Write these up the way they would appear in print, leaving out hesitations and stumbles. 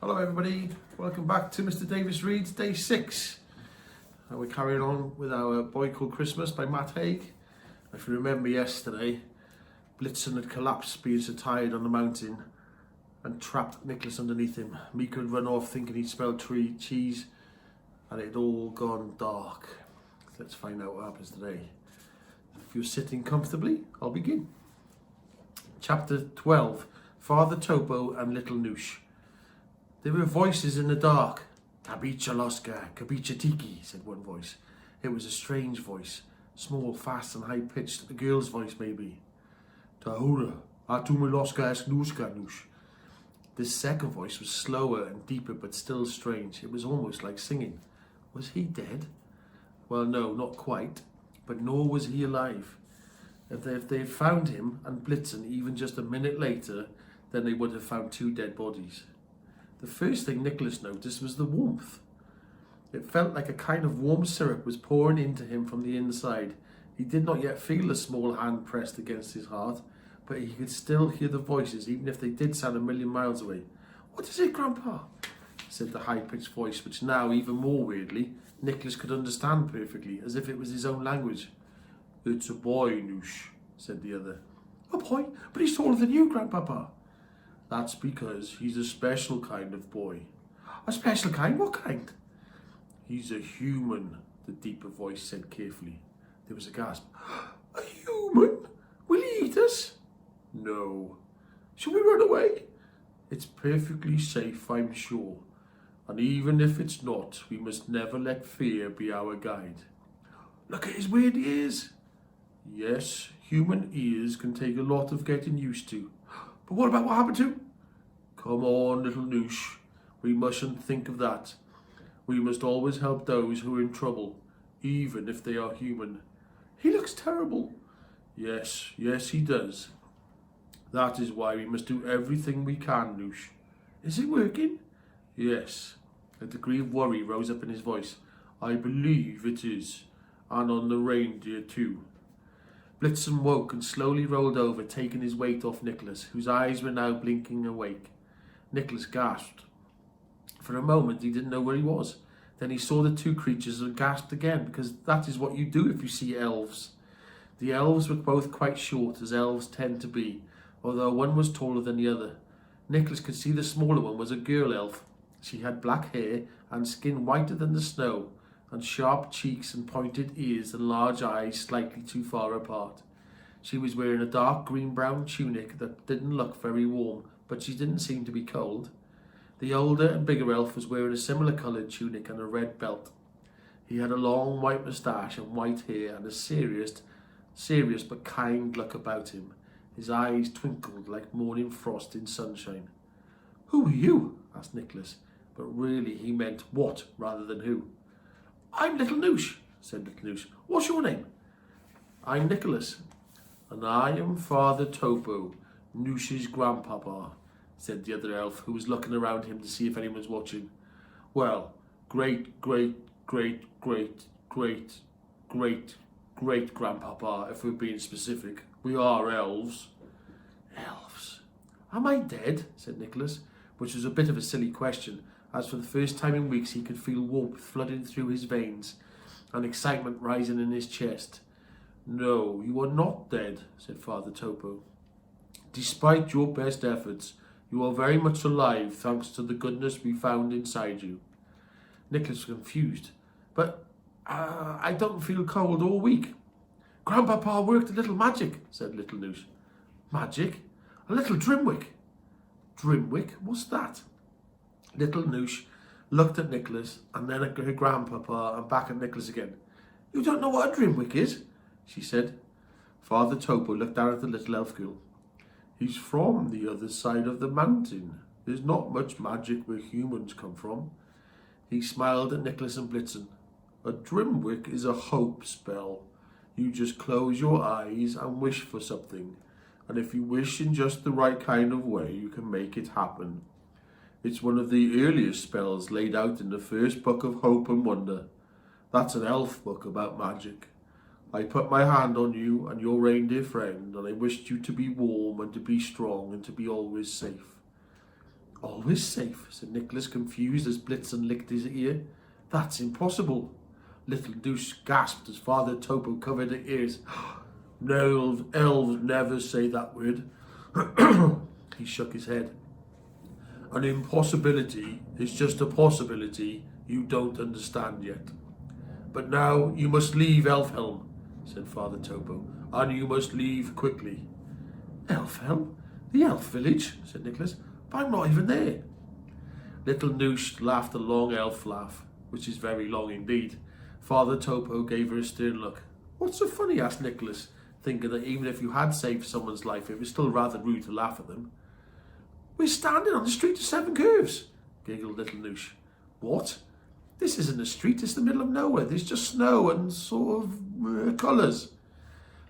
Hello everybody, welcome back to Mr. Davis Reads Day 6. We're carrying on with our Boy Called Christmas by Matt Haig. If you remember yesterday, Blitzen had collapsed being so tired on the mountain and trapped Nicholas underneath him. Mika had run off thinking he'd smelled cheese and it had all gone dark. Let's find out what happens today. If you're sitting comfortably, I'll begin. Chapter 12, Father Topo and Little Noosh. There were voices in the dark. Kabicha Loska, Kabicha Tiki, said one voice. It was a strange voice, small, fast and high-pitched, a girl's voice maybe. Tahura, Atume Loska Esnuska Noosh. This second voice was slower and deeper but still strange. It was almost like singing. Was he dead? Well, no, not quite, but nor was he alive. If they had found him and Blitzen even just a minute later, then they would have found two dead bodies. The first thing Nicholas noticed was the warmth. It felt like a kind of warm syrup was pouring into him from the inside. He did not yet feel the small hand pressed against his heart, but he could still hear the voices, even if they did sound a million miles away. "What is it, Grandpa?" said the high-pitched voice, which now, even more weirdly, Nicholas could understand perfectly, as if it was his own language. "It's a boy, Noosh," said the other. "A boy? But he's taller than you, Grandpapa." "That's because he's a special kind of boy." "A special kind? What kind?" "He's a human," the deeper voice said carefully. There was a gasp. "A human? Will he eat us?" "No." "Shall we run away?" "It's perfectly safe, I'm sure. And even if it's not, we must never let fear be our guide." "Look at his weird ears." "Yes, human ears can take a lot of getting used to. But what about what happened to..." "Come on, little Noosh. We mustn't think of that. We must always help those who are in trouble, even if they are human." "He looks terrible." Yes, he does. That is why we must do everything we can, Noosh." "Is it working?" "Yes." A degree of worry rose up in his voice. "I believe it is. And on the reindeer too." Blitzen woke and slowly rolled over, taking his weight off Nicholas, whose eyes were now blinking awake. Nicholas gasped. For a moment he didn't know where he was. Then he saw the two creatures and gasped again, because that is what you do if you see elves. The elves were both quite short, as elves tend to be, although one was taller than the other. Nicholas could see the smaller one was a girl elf. She had black hair and skin whiter than the snow, and sharp cheeks and pointed ears and large eyes slightly too far apart. She was wearing a dark green-brown tunic that didn't look very warm, but she didn't seem to be cold. The older and bigger elf was wearing a similar coloured tunic and a red belt. He had a long white moustache and white hair and a serious but kind look about him. His eyes twinkled like morning frost in sunshine. "Who are you?" asked Nicholas, but really he meant what rather than who. "I'm Little Noosh," said Little Noosh. "What's your name?" "I'm Nicholas." "And I am Father Topo, Noosh's grandpapa," said the other elf, who was looking around him to see if anyone was watching. "Well, great grandpapa, if we're being specific. We are elves." "Elves? Am I dead?" said Nicholas, which was a bit of a silly question, as for the first time in weeks he could feel warmth flooding through his veins and excitement rising in his chest. "No, you are not dead," said Father Topo. "Despite your best efforts, you are very much alive thanks to the goodness we found inside you." Nicholas was confused. "But I don't feel cold all week." "Grandpapa worked a little magic," said Little Noosh. "Magic? A little Drimwick." "Drimwick? What's that?" Little Noosh looked at Nicholas and then at her grandpapa and back at Nicholas again. "You don't know what a Drimwick is?" she said. Father Topo looked down at the little elf girl. "He's from the other side of the mountain. There's not much magic where humans come from." He smiled at Nicholas and Blitzen. "A Drimwick is a hope spell. You just close your eyes and wish for something. And if you wish in just the right kind of way, you can make it happen. It's one of the earliest spells laid out in the first book of Hope and Wonder. That's an elf book about magic. I put my hand on you and your reindeer friend, and I wished you to be warm and to be strong and to be always safe." Always safe, said Nicholas, confused as Blitzen licked his ear. That's impossible. Little Douche gasped as Father Topo covered her ears. No, elves never say that word. He shook his head. An impossibility is just a possibility you don't understand yet. But now you must leave Elfhelm, said Father Topo, and you must leave quickly. Elfhelm? The elf village, said Nicholas. But I'm not even there. Little Noosh laughed a long elf laugh, which is very long indeed. Father Topo gave her a stern look. What's so funny? Asked Nicholas, thinking that even if you had saved someone's life, it was still rather rude to laugh at them. We're standing on the street of Seven Curves, giggled Little Noosh. What? This isn't a street, it's the middle of nowhere. There's just snow and sort of colours.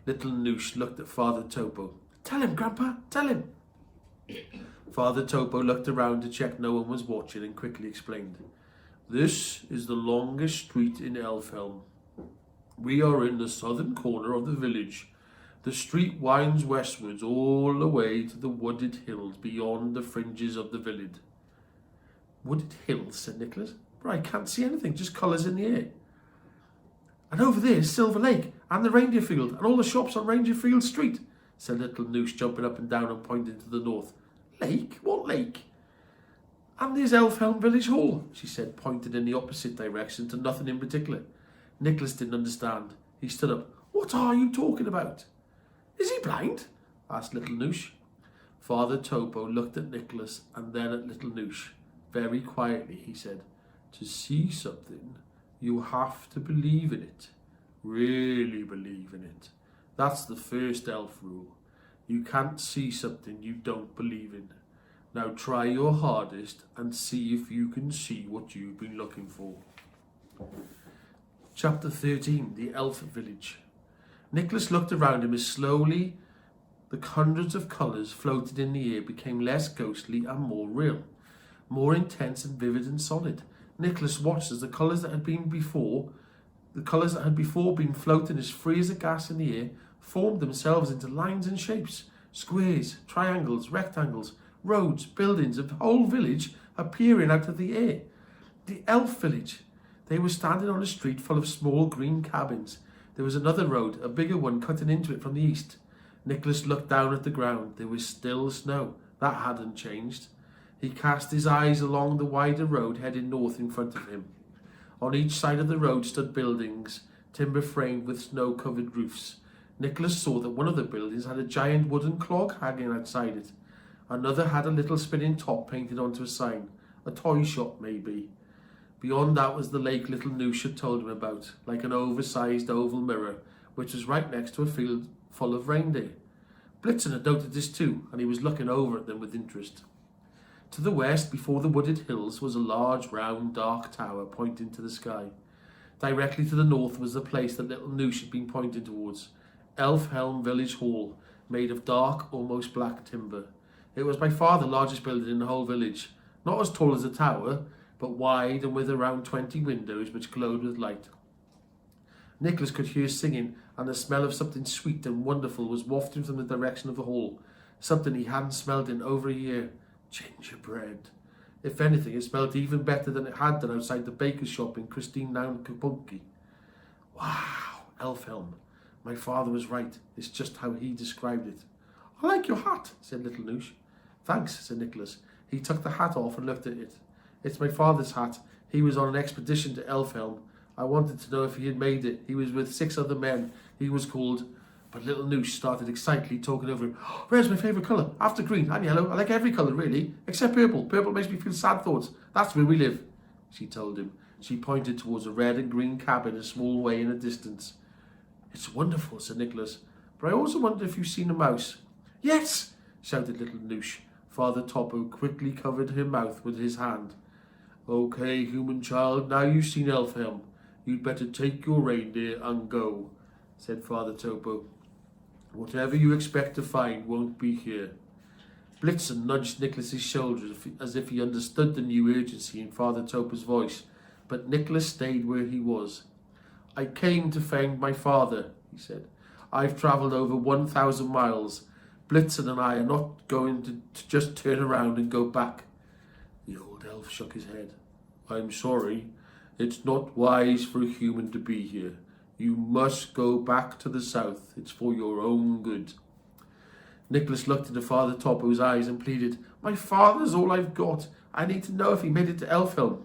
Little Noosh looked at Father Topo. Tell him, Grandpa, tell him. Father Topo looked around to check no one was watching and quickly explained. This is the longest street in Elfhelm. We are in the southern corner of the village. The street winds westwards all the way to the wooded hills beyond the fringes of the village. Wooded hills, said Nicholas. But I can't see anything, just colours in the air. And over there is Silver Lake and the Reindeer Field and all the shops on Reindeer Field Street, said Little Noosh, jumping up and down and pointing to the north. Lake? What lake? And there's Elfhelm Village Hall, she said, pointing in the opposite direction to nothing in particular. Nicholas didn't understand. He stood up. What are you talking about? Is he blind? Asked Little Noosh. Father Topo looked at Nicholas and then at Little Noosh. Very quietly, he said, to see something, you have to believe in it. Really believe in it. That's the first elf rule. You can't see something you don't believe in. Now try your hardest and see if you can see what you've been looking for. Chapter 13, The Elf Village. Nicholas looked around him as slowly the hundreds of colours floated in the air became less ghostly and more real, more intense and vivid and solid. Nicholas watched as the colours that had before been floating as free as a gas in the air formed themselves into lines and shapes, squares, triangles, rectangles, roads, buildings, and the whole village appearing out of the air. The elf village. They were standing on a street full of small green cabins. There was another road, a bigger one, cutting into it from the east. Nicholas looked down at the ground. There was still snow. That hadn't changed. He cast his eyes along the wider road heading north in front of him. On each side of the road stood buildings, timber framed with snow-covered roofs. Nicholas saw that one of the buildings had a giant wooden clock hanging outside it. Another had a little spinning top painted onto a sign. A toy shop, maybe. Beyond that was the lake Little Noosh had told him about, like an oversized oval mirror, which was right next to a field full of reindeer. Blitzen had noted this too, and he was looking over at them with interest. To the west, before the wooded hills, was a large, round, dark tower pointing to the sky. Directly to the north was the place that Little Noosh had been pointing towards, Elfhelm Village Hall, made of dark, almost black timber. It was by far the largest building in the whole village, not as tall as a tower, but wide and with around 20 windows which glowed with light. Nicholas could hear singing, and the smell of something sweet and wonderful was wafting from the direction of the hall, something he hadn't smelled in over a year. Gingerbread. If anything, it smelled even better than it had done outside the baker's shop in Christine Noun Kapunki. Wow, Elfhelm. My father was right. It's just how he described it. I like your hat, said Little Noosh. Thanks, said Nicholas. He took the hat off and looked at it. It's my father's hat. He was on an expedition to Elfhelm. I wanted to know if he had made it. He was with 6 other men. He was called... But Little Noosh started excitedly talking over him. Red's my favourite colour. After green and yellow. I like every colour, really. Except purple. Purple makes me feel sad thoughts. That's where we live, she told him. She pointed towards a red and green cabin a small way in the distance. It's wonderful, said Nicholas. But I also wonder if you've seen a mouse. Yes, shouted Little Noosh. Father Topo quickly covered her mouth with his hand. Okay, human child, now you've seen Elfhelm. You'd better take your reindeer and go, said Father Topo. Whatever you expect to find won't be here. Blitzen nudged Nicholas's shoulder as if he understood the new urgency in Father Topo's voice, but Nicholas stayed where he was. I came to find my father, he said. I've travelled over 1,000 miles. Blitzen and I are not going to just turn around and go back. The old elf shook his head. I'm sorry, it's not wise for a human to be here. You must go back to the south. It's for your own good. Nicholas looked into Father Topo's eyes and pleaded, My father's all I've got. I need to know if he made it to Elfhelm.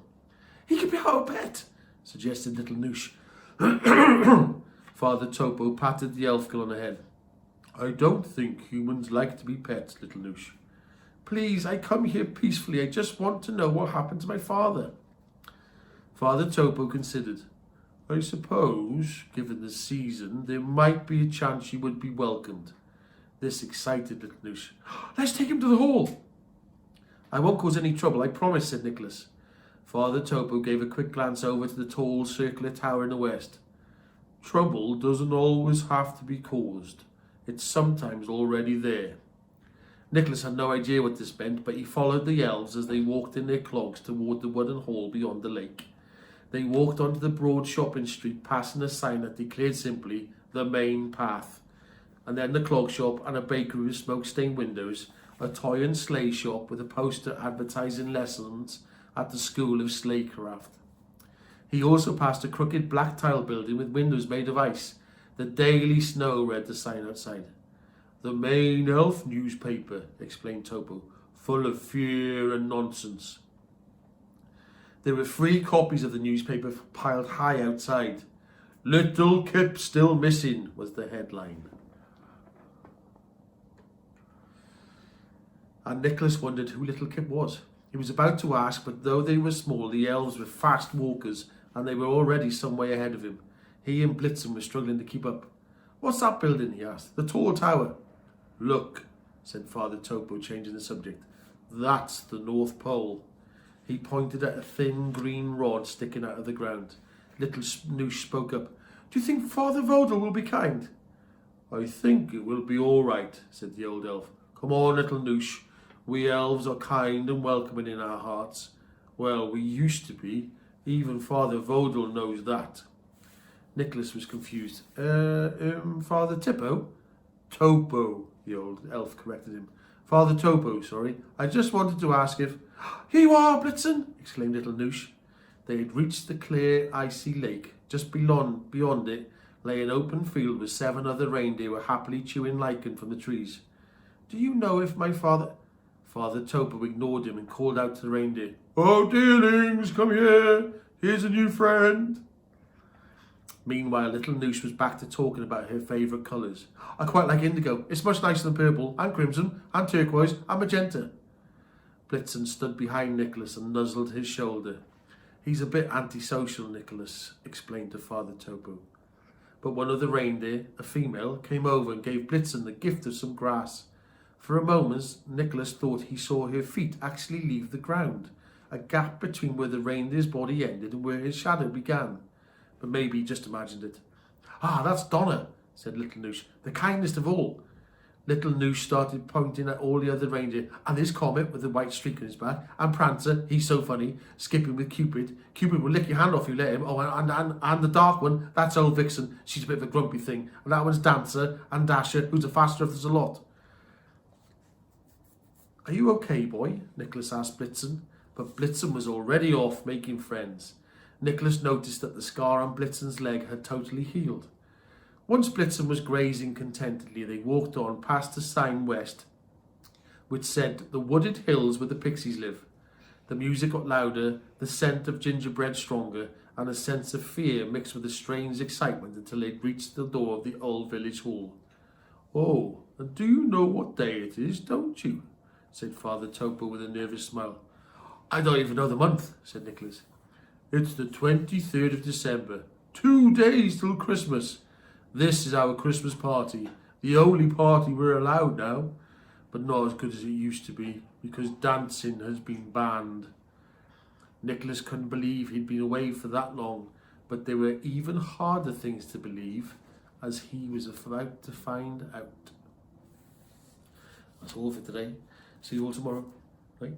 He could be our pet, suggested little Noosh. Father Topo patted the elf girl on the head. I don't think humans like to be pets, little Noosh. Please, I come here peacefully. I just want to know what happened to my father. Father Topo considered. I suppose, given the season, there might be a chance you would be welcomed. This excited little Noosh. Let's take him to the hall. I won't cause any trouble, I promise, said Nicholas. Father Topo gave a quick glance over to the tall circular tower in the west. Trouble doesn't always have to be caused. It's sometimes already there. Nicholas had no idea what this meant, but he followed the elves as they walked in their clogs toward the wooden hall beyond the lake. They walked onto the broad shopping street, passing a sign that declared simply, the main path. And then the clog shop and a bakery with smoke-stained windows, a toy and sleigh shop with a poster advertising lessons at the School of Sleighcraft. He also passed a crooked black tile building with windows made of ice. The Daily Snow read the sign outside. The main elf newspaper, explained Topo, full of fear and nonsense. There were 3 copies of the newspaper piled high outside. Little Kip still missing was the headline. And Nicholas wondered who Little Kip was. He was about to ask, but though they were small, the elves were fast walkers, and they were already some way ahead of him. He and Blitzen were struggling to keep up. What's that building, he asked. The tall tower. Look, said Father Topo, changing the subject. That's the North Pole. He pointed at a thin green rod sticking out of the ground. Little Noosh spoke up. Do you think Father Vodal will be kind? I think it will be all right, said the old elf. Come on, little Noosh. We elves are kind and welcoming in our hearts. Well, we used to be. Even Father Vodal knows that. Nicholas was confused. Father Tippo? Topo, the old elf corrected him. Father Topo, sorry. I just wanted to ask if... Here you are, Blitzen, exclaimed little Noosh. They had reached the clear, icy lake. Just beyond it lay an open field with 7 other reindeer were happily chewing lichen from the trees. Do you know if my father... Father Topo ignored him and called out to the reindeer. Oh, dearlings, come here. Here's a new friend. Meanwhile, little Noosh was back to talking about her favourite colours. I quite like indigo. It's much nicer than purple, and crimson, and turquoise, and magenta. Blitzen stood behind Nicholas and nuzzled his shoulder. He's a bit antisocial, Nicholas, explained to Father Topo. But one of the reindeer, a female, came over and gave Blitzen the gift of some grass. For a moment, Nicholas thought he saw her feet actually leave the ground, a gap between where the reindeer's body ended and where his shadow began. But maybe he just imagined it. Ah, that's Donna, said little Noosh, the kindest of all. Little Noosh started pointing at all the other reindeer, and there's Comet with the white streak on his back, and Prancer, he's so funny, skipping with Cupid. Cupid will lick your hand off if you let him. Oh, and the dark one, that's old Vixen, she's a bit of a grumpy thing. And that one's Dancer, and Dasher, who's the faster of us a lot. Are you okay, boy? Nicholas asked Blitzen, but Blitzen was already off making friends. Nicholas noticed that the scar on Blitzen's leg had totally healed. Once Blitzen was grazing contentedly, they walked on past a sign west, which said, the wooded hills where the pixies live. The music got louder, the scent of gingerbread stronger, and a sense of fear mixed with a strange excitement until they'd reached the door of the old village hall. Oh, and do you know what day it is, don't you? Said Father Topo with a nervous smile. I don't even know the month, said Nicholas. It's the 23rd of December. 2 days till Christmas. This is our Christmas party. The only party we're allowed now. But not as good as it used to be, because dancing has been banned. Nicholas couldn't believe he'd been away for that long, but there were even harder things to believe, as he was about to find out. That's all for today. See you all tomorrow. Right?